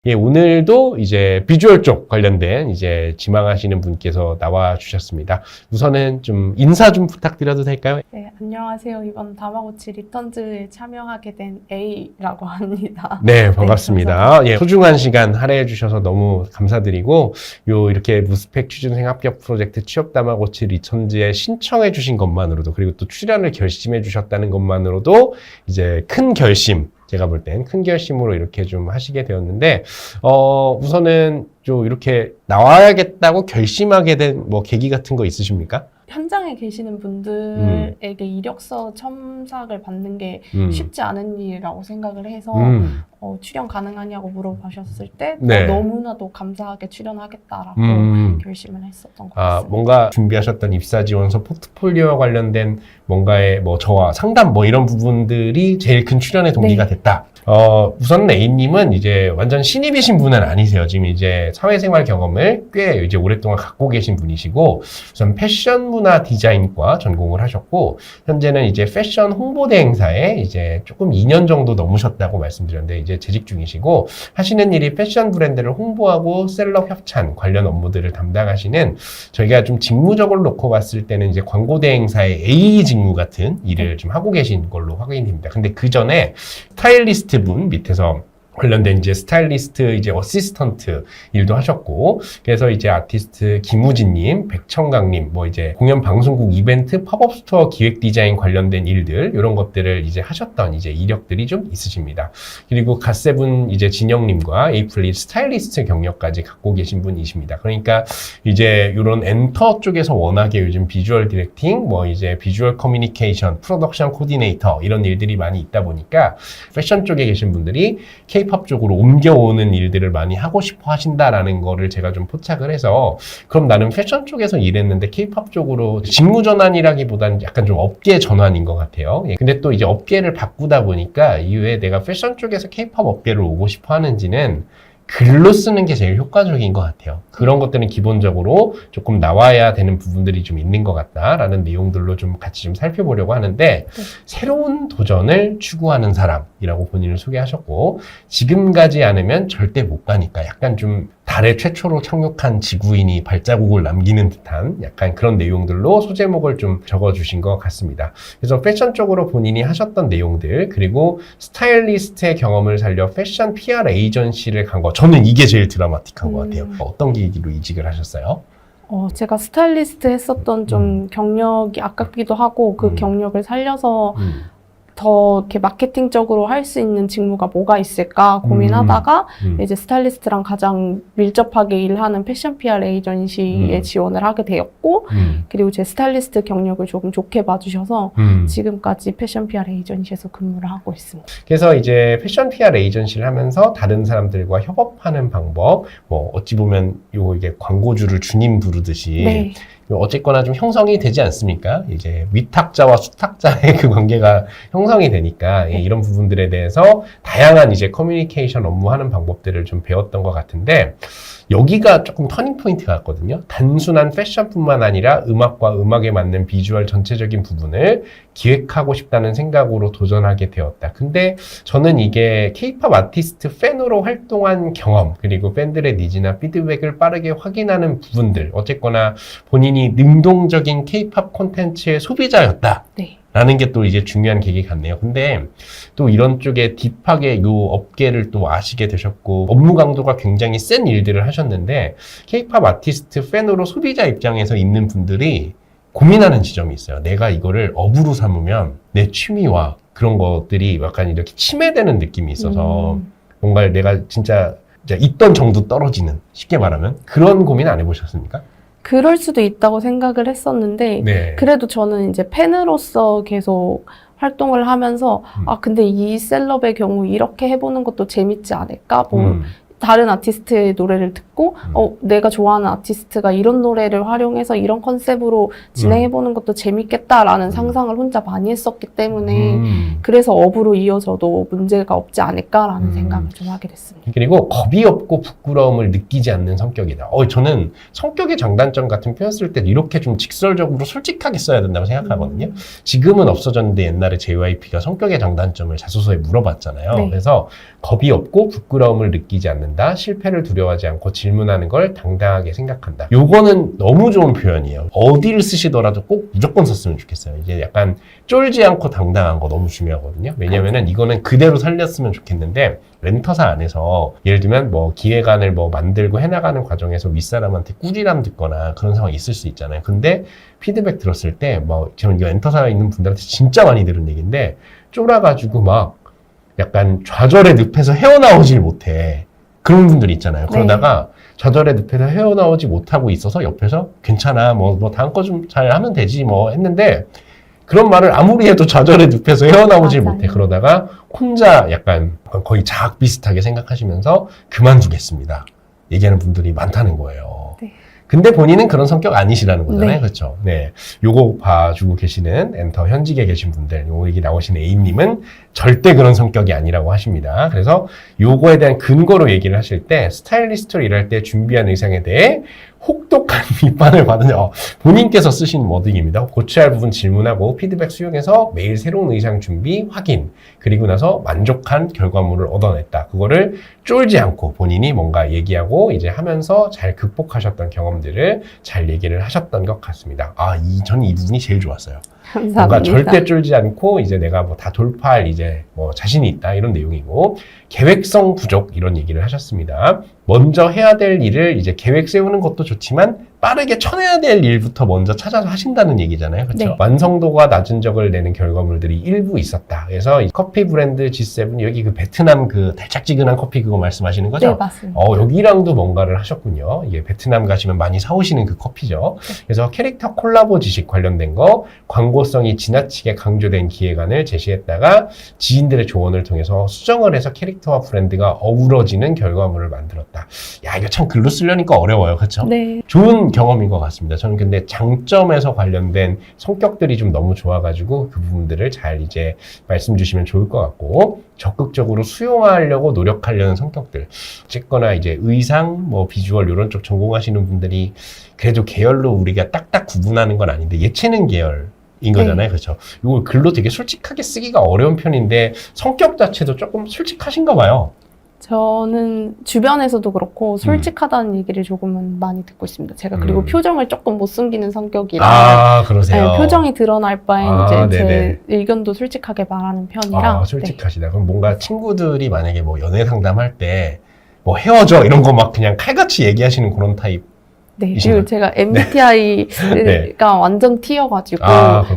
예, 오늘도 이제 비주얼 쪽 관련된 이제 지망하시는 분께서 나와 주셨습니다. 우선은 좀 인사 좀 부탁드려도 될까요? 네, 안녕하세요. 이번 다마고치 리턴즈에 참여하게 된 A라고 합니다. 네, 반갑습니다. 예, 소중한 시간 할애해 주셔서 너무 감사드리고, 이렇게 무스펙 취준생 합격 프로젝트 취업 다마고치 리턴즈에 신청해 주신 것만으로도, 그리고 또 출연을 결심해 주셨다는 것만으로도 이제 큰 결심, 제가 볼 땐 큰 결심으로 이렇게 좀 하시게 되었는데, 우선은 좀 이렇게 나와야겠다고 결심하게 된 뭐 계기 같은 거 있으십니까? 현장에 계시는 분들에게 이력서 첨삭을 받는 게 쉽지 않은 일이라고 생각을 해서 출연 가능하냐고 물어보셨을 때 네. 너무나도 감사하게 출연하겠다라고 결심을 했었던 것 같습니다. 뭔가 준비하셨던 입사 지원서 포트폴리오와 관련된 뭔가의 뭐 저와 상담 뭐 이런 부분들이 제일 큰 출연의 동기가 됐다. 우선 A님은 이제 완전 신입이신 분은 아니세요. 지금 이제 사회생활 경험을 꽤 이제 오랫동안 갖고 계신 분이시고, 우선 패션 문화 디자인과 전공을 하셨고, 현재는 이제 패션 홍보대 행사에 이제 조금 2년 정도 넘으셨다고 말씀드렸는데, 이제 재직 중이시고, 하시는 일이 패션 브랜드를 홍보하고 셀럽 협찬 관련 업무들을 담당하시는, 저희가 좀 직무적으로 놓고 봤을 때는 이제 광고대 행사의 A 직무 같은 일을 좀 하고 계신 걸로 확인이 됩니다. 근데 그 전에 스타일리스트 분 밑에서 관련된 이제 스타일리스트 이제 어시스턴트 일도 하셨고, 그래서 이제 아티스트 김우진님, 백청강님, 뭐 이제 공연 방송국 이벤트 팝업 스토어 기획 디자인 관련된 일들, 이런 것들을 이제 하셨던 이제 이력들이 좀 있으십니다. 그리고 갓세븐 이제 진영님과 에이플릿 스타일리스트 경력까지 갖고 계신 분이십니다. 그러니까 이제 이런 엔터 쪽에서 워낙에 요즘 비주얼 디렉팅, 뭐 이제 비주얼 커뮤니케이션, 프로덕션 코디네이터 이런 일들이 많이 있다 보니까 패션 쪽에 계신 분들이 K-팝 쪽으로 옮겨오는 일들을 많이 하고 싶어 하신다라는 거를 제가 좀 포착을 해서, 그럼 나는 패션 쪽에서 일했는데 K-팝 쪽으로 직무 전환이라기보다는 약간 좀 업계 전환인 것 같아요. 근데 또 이제 업계를 바꾸다 보니까 이후에 내가 패션 쪽에서 K-팝 업계를 오고 싶어 하는지는 글로 쓰는 게 제일 효과적인 것 같아요. 그런 것들은 기본적으로 조금 나와야 되는 부분들이 좀 있는 것 같다라는 내용들로 좀 같이 좀 살펴보려고 하는데, 새로운 도전을 추구하는 사람이라고 본인을 소개하셨고, 지금 가지 않으면 절대 못 가니까 약간 좀 달에 최초로 착륙한 지구인이 발자국을 남기는 듯한 약간 그런 내용들로 소제목을 좀 적어주신 것 같습니다. 그래서 패션 쪽으로 본인이 하셨던 내용들, 그리고 스타일리스트의 경험을 살려 패션 PR 에이전시를 간 거, 저는 이게 제일 드라마틱한 것 같아요. 어떤 계기로 이직을 하셨어요? 제가 스타일리스트 했었던 좀 경력이 아깝기도 하고, 그 경력을 살려서 더 이렇게 마케팅적으로 할 수 있는 직무가 뭐가 있을까 고민하다가 이제 스타일리스트랑 가장 밀접하게 일하는 패션 PR 에이전시에 지원을 하게 되었고, 그리고 제 스타일리스트 경력을 조금 좋게 봐주셔서 지금까지 패션 PR 에이전시에서 근무를 하고 있습니다. 그래서 이제 패션 PR 에이전시를 하면서 다른 사람들과 협업하는 방법, 뭐 어찌 보면 이게 광고주를 주님 부르듯이 네. 어쨌거나 좀 형성이 되지 않습니까? 이제 위탁자와 수탁자의 그 관계가 형성이 되니까 이런 부분들에 대해서 다양한 이제 커뮤니케이션 업무하는 방법들을 좀 배웠던 것 같은데, 여기가 조금 터닝 포인트 같거든요. 단순한 패션뿐만 아니라 음악과 음악에 맞는 비주얼 전체적인 부분을 기획하고 싶다는 생각으로 도전하게 되었다. 근데 저는 이게 K-팝 아티스트 팬으로 활동한 경험, 그리고 팬들의 니즈나 피드백을 빠르게 확인하는 부분들, 어쨌거나 본인이 능동적인 K-팝 콘텐츠의 소비자였다. 네. 라는 게 또 이제 중요한 계기 같네요. 근데 또 이런 쪽에 딥하게 요 업계를 또 아시게 되셨고, 업무 강도가 굉장히 센 일들을 하셨는데, K-팝 아티스트 팬으로 소비자 입장에서 있는 분들이 고민하는 지점이 있어요. 내가 이거를 업으로 삼으면 내 취미와 그런 것들이 약간 이렇게 침해되는 느낌이 있어서 뭔가 내가 진짜 있던 정도 떨어지는, 쉽게 말하면 그런 고민 안 해보셨습니까? 그럴 수도 있다고 생각을 했었는데, 네. 그래도 저는 이제 팬으로서 계속 활동을 하면서 근데 이 셀럽의 경우 이렇게 해보는 것도 재밌지 않을까? 다른 아티스트의 노래를 듣고 내가 좋아하는 아티스트가 이런 노래를 활용해서 이런 컨셉으로 진행해보는 것도 재밌겠다라는 상상을 혼자 많이 했었기 때문에 그래서 업으로 이어져도 문제가 없지 않을까라는 생각을 좀 하게 됐습니다. 그리고 겁이 없고 부끄러움을 느끼지 않는 성격이다. 저는 성격의 장단점 같은 표현 쓸 때 이렇게 좀 직설적으로 솔직하게 써야 된다고 생각하거든요. 지금은 없어졌는데 옛날에 JYP가 성격의 장단점을 자소서에 물어봤잖아요. 네. 그래서 겁이 없고 부끄러움을 느끼지 않는다. 한다. 실패를 두려워하지 않고 질문하는 걸 당당하게 생각한다. 요거는 너무 좋은 표현이에요. 어디를 쓰시더라도 꼭 무조건 썼으면 좋겠어요. 이제 약간 쫄지 않고 당당한 거 너무 중요하거든요. 왜냐면은 이거는 그대로 살렸으면 좋겠는데 렌터사 안에서 예를 들면 뭐 기획안을 뭐 만들고 해나가는 과정에서 윗사람한테 꾸지람 듣거나 그런 상황이 있을 수 있잖아요. 근데 피드백 들었을 때 뭐 저는 이 렌터사에 있는 분들한테 진짜 많이 들은 얘기인데 쫄아가지고 막 약간 좌절의 늪에서 헤어나오질 못해. 그런 분들이 있잖아요. 그러다가 좌절의 늪에서 헤어나오지 못하고 있어서 옆에서 괜찮아, 뭐 다음 거 좀 잘 하면 되지 뭐 했는데 그런 말을 아무리 해도 좌절의 늪에서 헤어나오질 못해. 그러다가 혼자 약간 거의 자학 비슷하게 생각하시면서 그만두겠습니다. 얘기하는 분들이 많다는 거예요. 네. 근데 본인은 그런 성격 아니시라는 거잖아요. 네. 그렇죠? 네. 요거 봐주고 계시는 엔터 현직에 계신 분들, 요 얘기 나오신 A님은 절대 그런 성격이 아니라고 하십니다. 그래서 요거에 대한 근거로 얘기를 하실 때 스타일리스트로 일할 때 준비한 의상에 대해 혹독한 비판을 받은 본인께서 쓰신 워딩입니다. 고쳐야 할 부분 질문하고 피드백 수용해서 매일 새로운 의상 준비, 확인, 그리고 나서 만족한 결과물을 얻어냈다. 그거를 쫄지 않고 본인이 뭔가 얘기하고 이제 하면서 잘 극복하셨던 경험들을 잘 얘기를 하셨던 것 같습니다. 저는 이 부분이 제일 좋았어요. 감사합니다. 뭔가 절대 쫄지 않고 이제 내가 뭐 다 돌파할 이제 뭐 자신이 있다 이런 내용이고, 계획성 부족 이런 얘기를 하셨습니다. 먼저 해야 될 일을 이제 계획 세우는 것도 좋지만 빠르게 쳐내야 될 일부터 먼저 찾아서 하신다는 얘기잖아요. 그렇죠? 네. 완성도가 낮은 적을 내는 결과물들이 일부 있었다. 그래서 이 커피 브랜드 G7, 여기 그 베트남 그 달짝지근한 커피 그거 말씀하시는 거죠? 네, 맞습니다. 여기랑도 뭔가를 하셨군요. 이게 베트남 가시면 많이 사오시는 그 커피죠. 그래서 캐릭터 콜라보 지식 관련된 거, 광고성이 지나치게 강조된 기획안을 제시했다가 지인들의 조언을 통해서 수정을 해서 캐릭터와 브랜드가 어우러지는 결과물을 만들었다. 야, 이거 참 글로 쓰려니까 어려워요. 그렇죠? 네. 좋은 경험인 것 같습니다. 저는 근데 장점에서 관련된 성격들이 좀 너무 좋아가지고 그 부분들을 잘 이제 말씀 주시면 좋을 것 같고, 적극적으로 수용하려고 노력하려는 성격들. 어쨌거나 이제 의상, 뭐 비주얼 이런 쪽 전공하시는 분들이 그래도 계열로 우리가 딱딱 구분하는 건 아닌데 예체능 계열 인 거잖아요. 그렇죠? 이걸 글로 되게 솔직하게 쓰기가 어려운 편인데 성격 자체도 조금 솔직하신가 봐요. 저는 주변에서도 그렇고 솔직하다는 얘기를 조금은 많이 듣고 있습니다. 제가 그리고 표정을 조금 못 숨기는 성격이라 그러세요? 네, 표정이 드러날 바엔 이제 네네. 제 의견도 솔직하게 말하는 편이라 솔직하시다. 그럼 뭔가 친구들이 만약에 뭐 연애 상담할 때 뭐 헤어져 이런 거 막 그냥 칼같이 얘기하시는 그런 타입. 네, 그리고 제가 MBTI가 네. 완전 T여가지고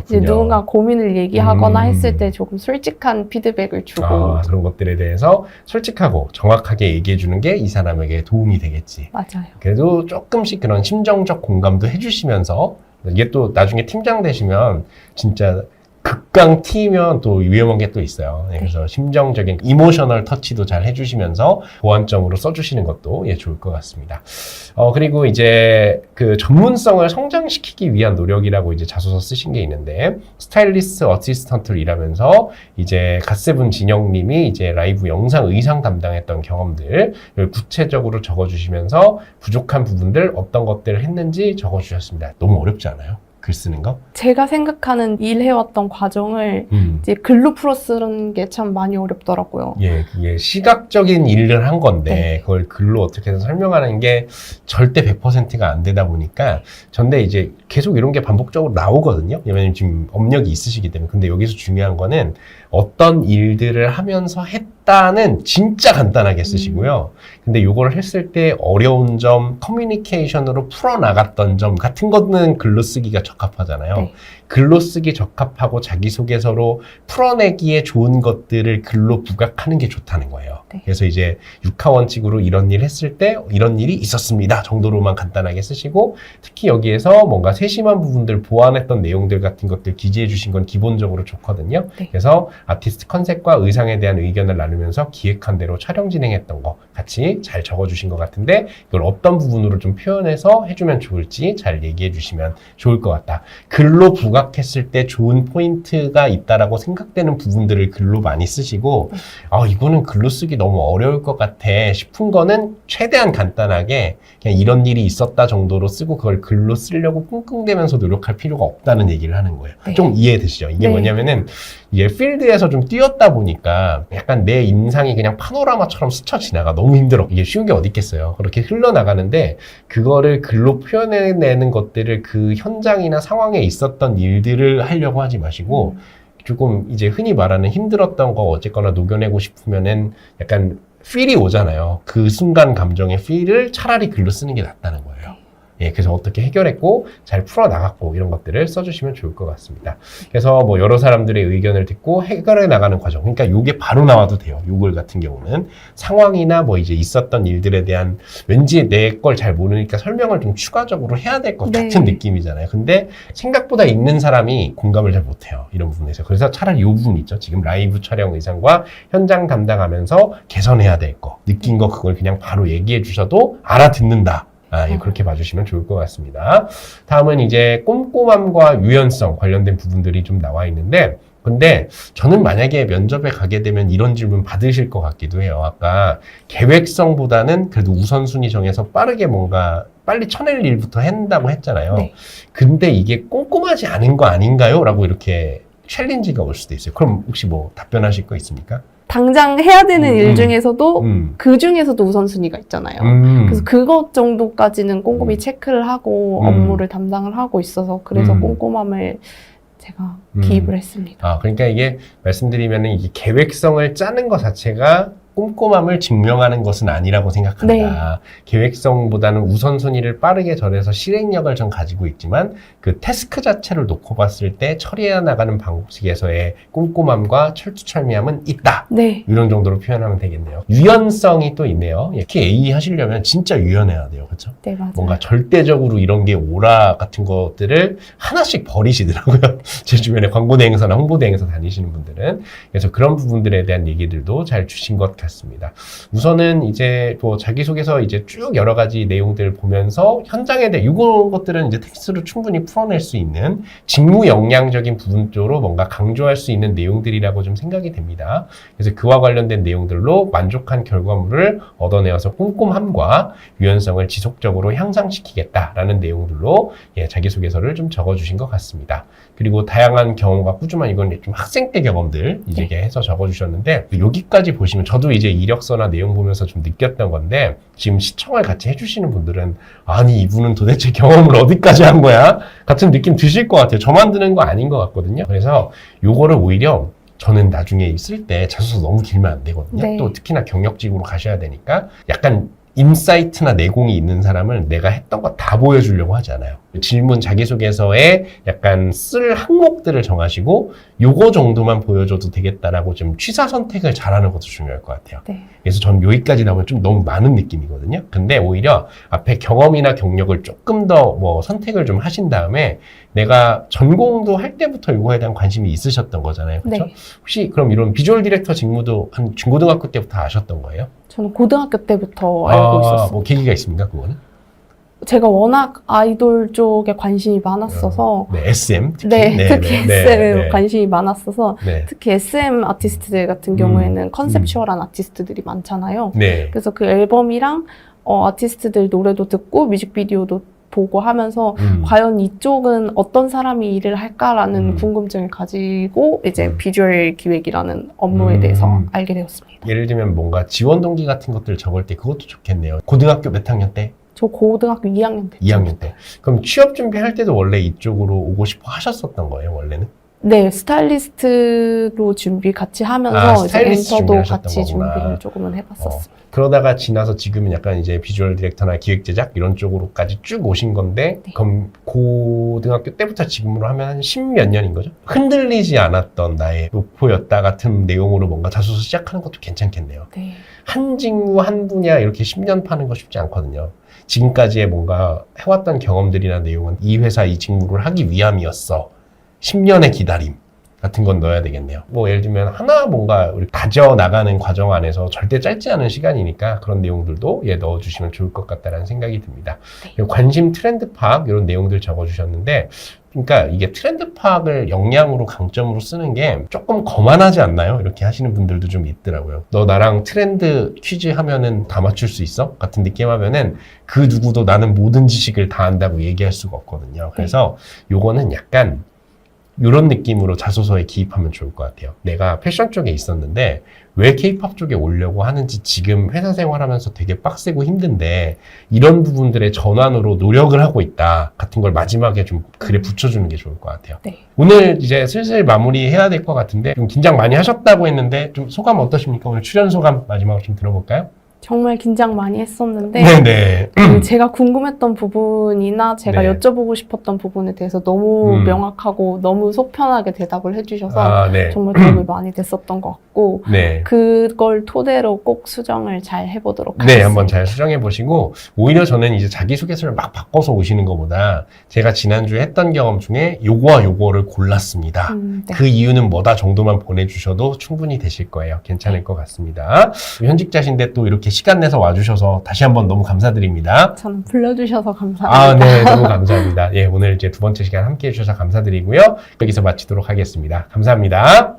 이제 누군가 고민을 얘기하거나 했을 때 조금 솔직한 피드백을 주고 그런 것들에 대해서 솔직하고 정확하게 얘기해 주는 게 이 사람에게 도움이 되겠지. 맞아요. 그래도 조금씩 그런 심정적 공감도 해주시면서, 이게 또 나중에 팀장 되시면 진짜 극강 T면 또 위험한 게 또 있어요. 네, 그래서 심정적인 이모셔널 터치도 잘 해주시면서 보완점으로 써주시는 것도 좋을 것 같습니다. 그리고 이제 그 전문성을 성장시키기 위한 노력이라고 이제 자소서 쓰신 게 있는데, 스타일리스트 어시스턴트를 일하면서 이제 갓세븐 진영님이 이제 라이브 영상 의상 담당했던 경험들을 구체적으로 적어주시면서 부족한 부분들 어떤 것들을 했는지 적어주셨습니다. 너무 어렵지 않아요? 글 쓰는 거? 제가 생각하는 일해왔던 과정을 이제 글로 풀어 쓰는 게 참 많이 어렵더라고요. 그게 시각적인 일을 한 건데 그걸 글로 어떻게 해서 설명하는 게 절대 100%가 안 되다 보니까, 전데 이제 계속 이런 게 반복적으로 나오거든요. 왜냐면 지금 업력이 있으시기 때문에. 근데 여기서 중요한 거는 어떤 일들을 하면서 했다는 진짜 간단하게 쓰시고요. 근데 요걸 했을 때 어려운 점, 커뮤니케이션으로 풀어나갔던 점 같은 거는 글로 쓰기가 적합하잖아요. 네. 글로 쓰기 적합하고 자기소개서로 풀어내기에 좋은 것들을 글로 부각하는 게 좋다는 거예요. 네. 그래서 이제 6화 원칙으로 이런 일 했을 때 이런 일이 있었습니다 정도로만 간단하게 쓰시고, 특히 여기에서 뭔가 세심한 부분들 보완했던 내용들 같은 것들 기재해 주신 건 기본적으로 좋거든요. 네. 그래서 아티스트 컨셉과 의상에 대한 의견을 나누면서 기획한 대로 촬영 진행했던 거 같이 잘 적어주신 것 같은데, 이걸 어떤 부분으로 좀 표현해서 해주면 좋을지 잘 얘기해 주시면 좋을 것 같다. 글로 부각했을 때 좋은 포인트가 있다라고 생각되는 부분들을 글로 많이 쓰시고, 이거는 글로 쓰기 너무 어려울 것 같아 싶은 거는 최대한 간단하게 그냥 이런 일이 있었다 정도로 쓰고, 그걸 글로 쓰려고 끙끙대면서 노력할 필요가 없다는 얘기를 하는 거예요. 네. 좀 이해되시죠? 이게 네. 뭐냐면은 이게 필드에서 좀 뛰었다 보니까 약간 내 인상이 그냥 파노라마처럼 스쳐 지나가. 너무 힘들어. 이게 쉬운 게 어디 있겠어요. 그렇게 흘러나가는데 그거를 글로 표현해내는 것들을 그 현장이나 상황에 있었던 일들을 하려고 하지 마시고 조금 이제 흔히 말하는 힘들었던 거 어쨌거나 녹여내고 싶으면은 약간 필이 오잖아요. 그 순간 감정의 필을 차라리 글로 쓰는 게 낫다는 거예요. 예, 그래서 어떻게 해결했고 잘 풀어나갔고 이런 것들을 써주시면 좋을 것 같습니다. 그래서 뭐 여러 사람들의 의견을 듣고 해결해 나가는 과정. 그러니까 이게 바로 나와도 돼요. 요 글 같은 경우는 상황이나 뭐 이제 있었던 일들에 대한 왠지 내 걸 잘 모르니까 설명을 좀 추가적으로 해야 될 것 같은 느낌이잖아요. 근데 생각보다 있는 사람이 공감을 잘 못해요. 이런 부분에서. 그래서 차라리 이 부분 있죠. 지금 라이브 촬영 의상과 현장 담당하면서 개선해야 될 거, 느낀 거 그걸 그냥 바로 얘기해 주셔도 알아듣는다. 예, 그렇게 봐주시면 좋을 것 같습니다. 다음은 이제 꼼꼼함과 유연성 관련된 부분들이 좀 나와 있는데, 근데 저는 만약에 면접에 가게 되면 이런 질문 받으실 것 같기도 해요. 아까 계획성보다는 그래도 우선순위 정해서 빠르게 뭔가 빨리 쳐낼 일부터 한다고 했잖아요. 네. 근데 이게 꼼꼼하지 않은 거 아닌가요? 라고 이렇게 챌린지가 올 수도 있어요. 그럼 혹시 뭐 답변하실 거 있습니까? 당장 해야 되는 일 중에서도 그 중에서도 우선순위가 있잖아요. 그래서 그것 정도까지는 꼼꼼히 체크를 하고 업무를 담당을 하고 있어서 그래서 꼼꼼함을 제가 기입을 했습니다. 아, 그러니까 이게 말씀드리면은 이게 계획성을 짜는 것 자체가 꼼꼼함을 증명하는 것은 아니라고 생각합니다. 계획성보다는 우선순위를 빠르게 정해서 실행력을 좀 가지고 있지만 그 태스크 자체를 놓고 봤을 때 처리해 나가는 방식에서의 꼼꼼함과 철두철미함은 있다. 이런 정도로 표현하면 되겠네요. 유연성이 또 있네요. 특히 AE 하시려면 진짜 유연해야 돼요. 그렇죠? 네, 맞아요. 뭔가 절대적으로 이런 게 오라 같은 것들을 하나씩 버리시더라고요. 제 주변에 광고 대행사나 홍보 대행사 다니시는 분들은. 그래서 그런 부분들에 대한 얘기들도 잘 주신 것 같습니다. 우선은 이제 뭐 자기소개서 이제 쭉 여러 가지 내용들 보면서 현장에 대해 이런 것들은 이제 텍스트로 충분히 풀어낼 수 있는 직무 역량적인 부분 쪽으로 뭔가 강조할 수 있는 내용들이라고 좀 생각이 됩니다. 그래서 그와 관련된 내용들로 만족한 결과물을 얻어내어서 꼼꼼함과 유연성을 지속적으로 향상시키겠다라는 내용들로 자기소개서를 좀 적어주신 것 같습니다. 그리고 다양한 경험과 꾸준한 이건 좀 학생 때 경험들 이제 해서 적어주셨는데 여기까지 보시면 저도 이제 이력서나 내용 보면서 좀 느꼈던 건데 지금 시청을 같이 해주시는 분들은 아니 이분은 도대체 경험을 어디까지 한 거야? 같은 느낌 드실 것 같아요. 저만 드는 거 아닌 것 같거든요. 그래서 요거를 오히려 저는 나중에 쓸 때 자소서 너무 길면 안 되거든요. 또 특히나 경력직으로 가셔야 되니까 약간 인사이트나 내공이 있는 사람을 내가 했던 거 다 보여주려고 하지 않아요. 질문 자기소개서에 약간 쓸 항목들을 정하시고 요거 정도만 보여줘도 되겠다라고 좀 취사 선택을 잘하는 것도 중요할 것 같아요. 그래서 전 여기까지 나오면 좀 너무 많은 느낌이거든요. 근데 오히려 앞에 경험이나 경력을 조금 더 뭐 선택을 좀 하신 다음에 내가 전공도 할 때부터 이거에 대한 관심이 있으셨던 거잖아요. 그렇죠? 혹시 그럼 이런 비주얼 디렉터 직무도 한 중고등학교 때부터 아셨던 거예요? 저는 고등학교 때부터 알고 있었어요. 뭐 계기가 있습니까, 그거는? 제가 워낙 아이돌 쪽에 관심이 많았어서 SM 특히? 특히 SM에 관심이 많았어서 특히 SM 아티스트들 같은 경우에는 컨셉추얼한 아티스트들이 많잖아요. 그래서 그 앨범이랑 아티스트들 노래도 듣고 뮤직비디오도 보고 하면서 과연 이쪽은 어떤 사람이 일을 할까라는 궁금증을 가지고 이제 비주얼 기획이라는 업무에 대해서 알게 되었습니다. 예를 들면 뭔가 지원 동기 같은 것들 적을 때 그것도 좋겠네요. 고등학교 몇 학년 때? 저 고등학교 2학년 때. 2학년 때. 그럼 취업 준비할 때도 원래 이쪽으로 오고 싶어 하셨었던 거예요, 원래는? 네, 스타일리스트로 준비 같이 하면서 이제 엔터도 같이 준비를 조금은 해봤었습니다. 그러다가 지나서 지금은 약간 이제 비주얼 디렉터나 기획 제작 이런 쪽으로까지 쭉 오신 건데 그럼 고등학교 때부터 지금으로 하면 한 10몇 년인 거죠? 흔들리지 않았던 나의 목표였다 같은 내용으로 뭔가 자소서 시작하는 것도 괜찮겠네요. 한 직무 한 분야 이렇게 10년 파는 거 쉽지 않거든요. 지금까지의 뭔가 해왔던 경험들이나 내용은 이 회사 이 직무를 하기 위함이었어. 10년의 기다림 같은 건 넣어야 되겠네요. 뭐 예를 들면 하나 뭔가 우리 다져나가는 과정 안에서 절대 짧지 않은 시간이니까 그런 내용들도 넣어주시면 좋을 것 같다는 생각이 듭니다. 관심 트렌드 파악 이런 내용들 적어주셨는데 그러니까 이게 트렌드 파악을 역량으로 강점으로 쓰는 게 조금 거만하지 않나요? 이렇게 하시는 분들도 좀 있더라고요. 너 나랑 트렌드 퀴즈 하면은 다 맞출 수 있어? 같은 느낌 하면은 그 누구도 나는 모든 지식을 다 안다고 얘기할 수가 없거든요. 그래서 요거는 약간 이런 느낌으로 자소서에 기입하면 좋을 것 같아요. 내가 패션 쪽에 있었는데 왜 케이팝 쪽에 오려고 하는지 지금 회사 생활하면서 되게 빡세고 힘든데 이런 부분들의 전환으로 노력을 하고 있다 같은 걸 마지막에 좀 글에 붙여주는 게 좋을 것 같아요. 네. 오늘 이제 슬슬 마무리해야 될 것 같은데 좀 긴장 많이 하셨다고 했는데 좀 소감 어떠십니까? 오늘 출연 소감 마지막으로 좀 들어볼까요? 정말 긴장 많이 했었는데 네네. 그 제가 궁금했던 부분이나 제가 네. 여쭤보고 싶었던 부분에 대해서 너무 명확하고 너무 속 편하게 대답을 해주셔서 네. 정말 도움이 많이 됐었던 것 같고 네. 그걸 토대로 꼭 수정을 잘 해보도록 네, 하겠습니다. 한번 잘 수정해 보시고 오히려 저는 이제 자기소개서를 막 바꿔서 오시는 것보다 제가 지난주에 했던 경험 중에 요거와 요거를 골랐습니다. 네. 그 이유는 뭐다 정도만 보내주셔도 충분히 되실 거예요. 괜찮을 것 같습니다. 현직자신데 또 이렇게 시간 내서 와주셔서 다시 한번 너무 감사드립니다. 저는 불러주셔서 감사합니다. 아, 네, 너무 감사합니다. 예, 오늘 이제 두 번째 시간 함께 해주셔서 감사드리고요. 여기서 마치도록 하겠습니다. 감사합니다.